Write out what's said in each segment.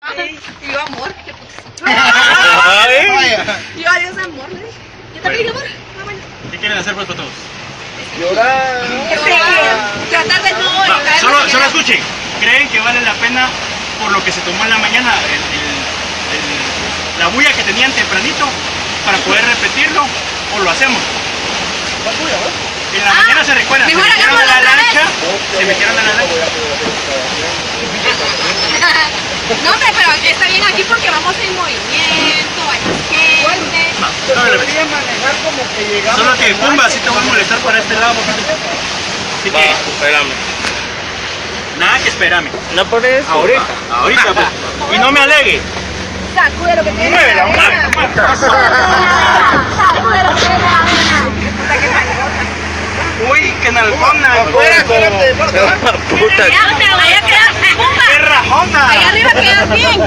Y yo, amor, qué putas. Y yo, adiós, amor. Yo también dije, amor. Ah, bueno. ¿Qué quieren hacer pues para todos? Llorar. Tratar de no Va, llorar. solo escuchen. ¿Creen que vale la pena por lo que se tomó en la mañana la bulla que tenían tempranito para poder repetirlo o lo hacemos? En la mañana se recuerdan, se mejor metieron a la hagámoslo otra lancha, se metieron a la lancha. No, hombre, pero está bien aquí porque vamos en movimiento, hay más gente. No, no, Podría manejar como que llegamos. solo que Pumba sí te voy a molestar para este lado, poquito. Así que, Espérame. nada que espérame. No por eso. Ahorita pues. Y no me alegue. Sacude lo que tiene. Muévela, muévela. Sacude lo que tiene la arena. Puta que nalgona. Uy, qué nalgona. Afuera, espérate. Puta. Allá quedas, ¡Qué rajona! allá arriba quedas bien.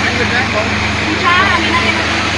Mucha, a mí nadie me